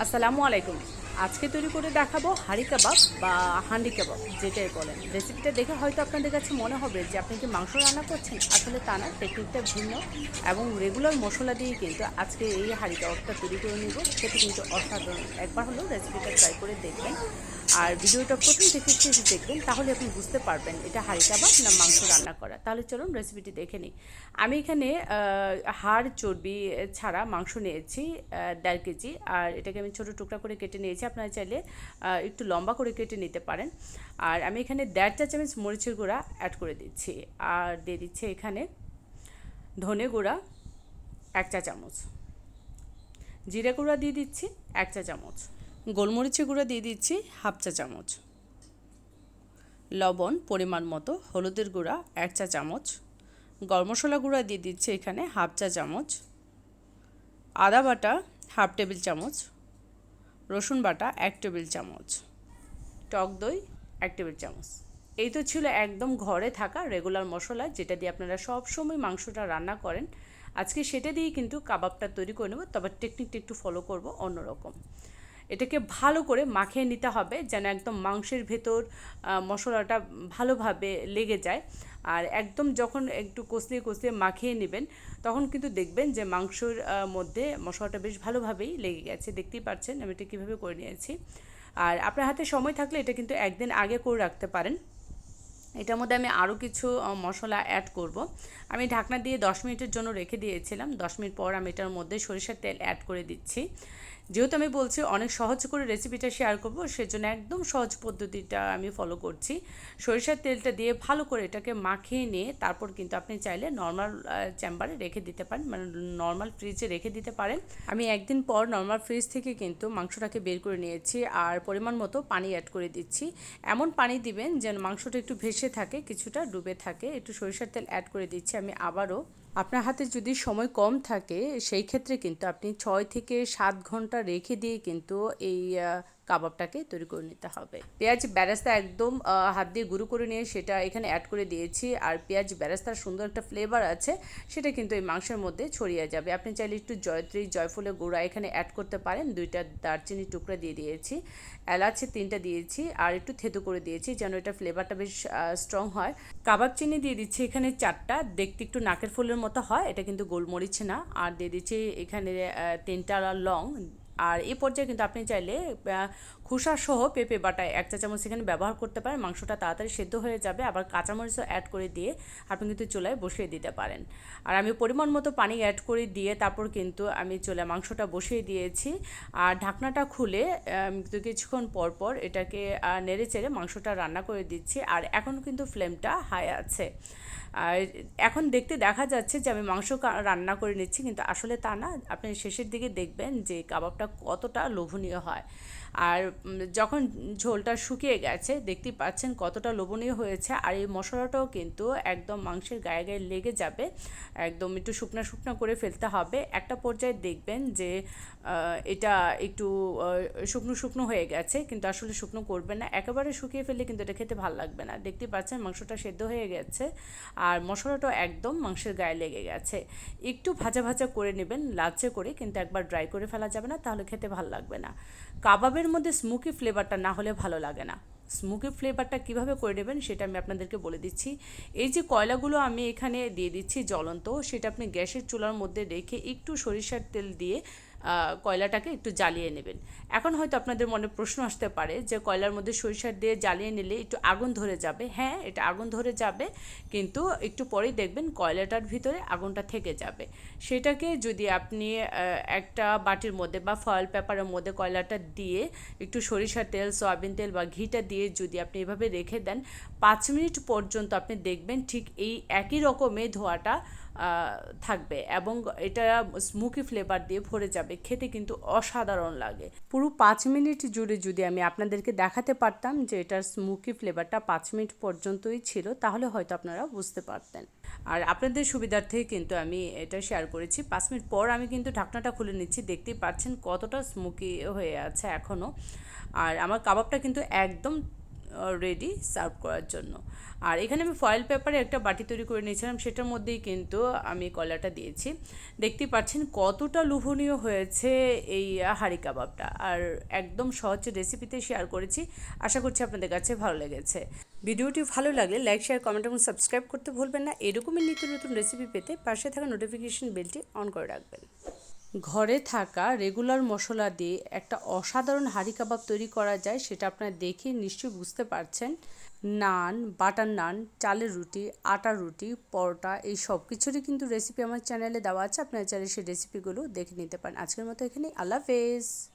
আসসালামু আলাইকুম। আজকে তৈরি করে দেখাবো হাঁড়ি কাবাব বা হান্ডি কাবাব যেটাই বলেন। রেসিপিটা দেখে হয়তো আপনাদের কাছে মনে হবে যে আপনি কি মাংস রান্না করছেন, আসলে তা না, টেকনিকটা ভিন্ন এবং রেগুলার মশলা দিয়ে কিন্তু আজকে এই হাঁড়ি কাবাবটা তৈরি করে নিব। খেতে কিন্তু অসাধারণ, একবার হলেও রেসিপিটা ট্রাই করে দেখবেন। আর ভিডিওটা প্রথম থেকে শেষ দেখবেন, তাহলে আপনি বুঝতে পারবেন এটা হাঁড়ি কাবাব না মাংস রান্না করা। তাহলে চলুন রেসিপিটি দেখে নিই। আমি এখানে হাড় চর্বি ছাড়া মাংস নিয়েছি 1.5 কেজি। আর এটাকে আমি ছোটো টুকরা করে কেটে নিয়েছি, আপনারা চাইলে একটু লম্বা করে কেটে নিতে পারেন। আর আমি এখানে 1.5 চা চামচ মরিচের গুঁড়া অ্যাড করে দিচ্ছি। আর দিয়ে দিচ্ছি এখানে ধনে গুঁড়া 1 চা চামচ, জিরে গুঁড়া দিয়ে দিচ্ছি 1 চা চামচ, গোলমরিচের গুঁড়া দিয়ে দিচ্ছি 1/2 চা চামচ, লবণ পরিমাণ মতো, হলুদের গুঁড়া 1 চা চামচ, গরম মশলা গুঁড়া দিয়ে দিচ্ছি এখানে 1/2 চা চামচ, আদা বাটা 1/2 টেবিল চামচ, রসুন বাটা 1 টেবিল চামচ, টক দই 1 টেবিল চামচ। এই তো ছিল একদম ঘরে থাকা রেগুলার মশলা, যেটা দিয়ে আপনারা সব সময় মাংসটা রান্না করেন। আজকে সেটা দিয়েই কিন্তু কাবাবটা তৈরি করে নেব, তবে টেকনিকটা একটু ফলো করব অন্যরকম। এটাকে ভালো করে মাখিয়ে নিতে হবে যেন একদম মাংসের ভেতর মশলাটা ভালোভাবে লেগে যায়। আর একদম যখন একটু কষিয়ে কষিয়ে মাখিয়ে নেবেন, তখন কিন্তু দেখবেন যে মাংসর মধ্যে মশলাটা বেশ ভালোভাবেই লেগে গেছে। দেখতেই পাচ্ছেন আমি এটা কীভাবে করে নিয়েছি। আর আপনার হাতে সময় থাকলে এটা কিন্তু একদিন আগে করে রাখতে পারেন। এটার মধ্যে আমি আরও কিছু মশলা অ্যাড করব। আমি ঢাকনা দিয়ে 10 মিনিটের জন্য রেখে দিয়েছিলাম। 10 মিনিট পর আমি এটার মধ্যে সরিষার তেল অ্যাড করে দিচ্ছি। যেহেতু আমি বলছি অনেক সহজ করে রেসিপিটা শেয়ার করব, সেজন্য একদম সহজ পদ্ধতিটা আমি ফলো করছি। সরিষার তেলটা দিয়ে ভালো করে এটাকে মাখিয়ে নিয়ে তারপর কিন্তু আপনি চাইলে নর্মাল চেম্বারে রেখে দিতে পারেন, মানে নর্মাল ফ্রিজে রেখে দিতে পারেন। আমি একদিন পর নর্মাল ফ্রিজ থেকে কিন্তু মাংসটাকে বের করে নিয়েছি আর পরিমাণ মতো পানি অ্যাড করে দিচ্ছি। এমন পানি দিবেন যেন মাংসটা একটু ভেসে থাকে, কিছুটা ডুবে থাকে। একটু সরিষার তেল অ্যাড করে দিচ্ছি আমি আবারও। আপনার হাতে যদি সময় কম থাকে সেই ক্ষেত্রে কিন্তু আপনি 6 থেকে 7 ঘন্টা রেখে দিয়ে কিন্তু এই কাবাবটাকে তৈরি করে নিতে হবে। পেঁয়াজ বেরেস্তা একদম হাত দিয়ে গুঁড়ো করে নিয়ে সেটা এখানে অ্যাড করে দিয়েছি। আর পেঁয়াজ বেরেস্তার সুন্দর একটা ফ্লেভার আছে, সেটা কিন্তু এই মাংসের মধ্যে ছড়িয়ে যাবে। আপনি চাইলে একটু জয়ত্রী জয়ফলের গুঁড়া এখানে অ্যাড করতে পারেন। 2টা দারচিনির টুকরা দিয়ে দিয়েছি, এলাচি 3টা দিয়েছি আর একটু থেতো করে দিয়েছি যেন এটা ফ্লেভারটা বেশ স্ট্রং হয়। কাবাব চিনি দিয়ে দিচ্ছি এখানে 4টা, দেখতে একটু নাকের ফুলের মতো হয়, এটা কিন্তু গোলমরিচ না। আর দিয়ে দিচ্ছি এখানে 3টা লং। আর এই পর্যায়ে কিন্তু আপনি চাইলে খোসা সহ পেঁপে বাটা 1 চা চামচ এখানে ব্যবহার করতে পারেন। মাংসটা তাড়াতাড়ি সেদ্ধ হয়ে যাবে। আবার কাঁচামরিচও অ্যাড করে দিয়ে আপনি কিন্তু চুলায় বসিয়ে দিতে পারেন। আর আমি পরিমাণ মতো পানি অ্যাড করে দিয়ে তারপর কিন্তু আমি চুলায় মাংসটা বসিয়ে দিয়েছি। আর ঢাকনাটা খুলে কিছুক্ষণ পর পর এটাকে নেড়ে চেড়ে মাংসটা রান্না করে দিচ্ছি। আর এখন কিন্তু ফ্লেমটা হাই আছে। আর এখন দেখতে দেখা যাচ্ছে যে আমি মাংস রান্না করে নিচ্ছি, কিন্তু আসলে তা না। আপনি শেষের দিকে দেখবেন যে কাবাবটা কতটা লোভনীয় হয়। আর যখন ঝোলটা শুকিয়ে গেছে দেখতেই পাচ্ছেন কতটা লোভনীয় হয়েছে। আর এই মশলাটাও কিন্তু একদম মাংসের গায়ে গায়ে লেগে যাবে, একদম একটু শুকনো শুকনো করে ফেলতে হবে। একটা পর্যায়ে দেখবেন যে এটা একটু শুকনো শুকনো হয়ে গেছে, কিন্তু আসলে শুকনো করবেন না, একেবারে শুকিয়ে ফেললে কিন্তু এটা খেতে ভালো লাগবে না। দেখতেই পাচ্ছেন মাংসটা সেদ্ধ হয়ে গেছে আর মশলাটাও একদম মাংসের গায়ে লেগে গেছে। একটু ভাজা ভাজা করে নেবেন, লালচে করে, কিন্তু একবার ড্রাই করে ফেলা যাবে না, তাহলে খেতে ভালো লাগবে না। কাবাবের মধ্যে স্মোকি ফ্লেভারটা না হলে ভালো লাগে না। স্মোকি ফ্লেভারটা কীভাবে করে নেবেন সেটা আমি আপনাদেরকে বলে দিচ্ছি। এই যে কয়লাগুলো আমি এখানে দিয়ে দিচ্ছি জ্বলন্ত, সেটা আপনি গ্যাসের চুলার মধ্যে রেখে একটু সরিষার তেল দিয়ে কয়লাটাকে একটু জ্বালিয়ে নেবেন। এখন হয়তো আপনাদের মনে প্রশ্ন আসতে পারে যে কয়লার মধ্যে সরিষার দিয়ে জ্বালিয়ে নিলে একটু আগুন ধরে যাবে। হ্যাঁ, এটা আগুন ধরে যাবে, কিন্তু একটু পরেই দেখবেন কয়লাটার ভিতরে আগুনটা থেকে যাবে। সেটাকে যদি আপনি একটা বাটির মধ্যে বা ফয়েল পেপারের মধ্যে কয়লাটা দিয়ে একটু সরিষার তেল, সয়াবিন তেল বা ঘিটা দিয়ে যদি আপনি এভাবে রেখে দেন 5 মিনিট পর্যন্ত, আপনি দেখবেন ঠিক এই একই রকমের ধোঁয়াটা থাকবে এবং এটা স্মোকি ফ্লেভার দিয়ে ভরে যাবে। খেতে কিন্তু অসাধারণ লাগে। পুরো 5 মিনিট জুড়ে যদি আমি আপনাদেরকে দেখাতে পারতাম যে এটার স্মোকি ফ্লেভারটা 5 মিনিট পর্যন্তই ছিল, তাহলে হয়তো আপনারা বুঝতে পারতেন। আর আপনাদের সুবিধার্থে কিন্তু আমি এটা শেয়ার করেছি। 5 মিনিট পর আমি কিন্তু ঢাকনাটা খুলে নিচ্ছি, দেখতেই পাচ্ছেন কতটা স্মোকি হয়ে আছে এখনও। আর আমার কাবাবটা কিন্তু একদম রেডি সার্ভ করার জন্য। আর এখানে আমি ফয়েল পেপারে একটা বাটি তৈরি করে নিয়েছিলাম, সেটার মধ্যেই কিন্তু আমি কলাটা দিয়েছি। দেখতেই পাচ্ছেন কতটা লোভনীয় হয়েছে এই হাঁড়ি কাবাবটা। আর একদম সহজ রেসিপিতে শেয়ার করেছি, আশা করছি আপনাদের কাছে ভালো লেগেছে। ভিডিওটি ভালো লাগলে লাইক, শেয়ার, কমেন্ট এবং সাবস্ক্রাইব করতে ভুলবেন না। এরকমই নিত্য নতুন রেসিপি পেতে পাশে থাকা নোটিফিকেশন বেলটি অন করে রাখবেন। ঘরে থাকা রেগুলার মশলা দিয়ে একটা অসাধারণ হাঁড়ি কাবাব তৈরি করা যায়, সেটা আপনারা দেখে নিশ্চয়ই বুঝতে পারছেন। নান, বাটার নান, চালের রুটি, আটার রুটি, পরোটা, এই সব কিছুরই কিন্তু রেসিপি আমার চ্যানেলে দেওয়া আছে, আপনারা চাইলে সেই রেসিপিগুলো দেখে নিতে পারেন। আজকের মতো এখানেই, আল্লাহ হাফেজ।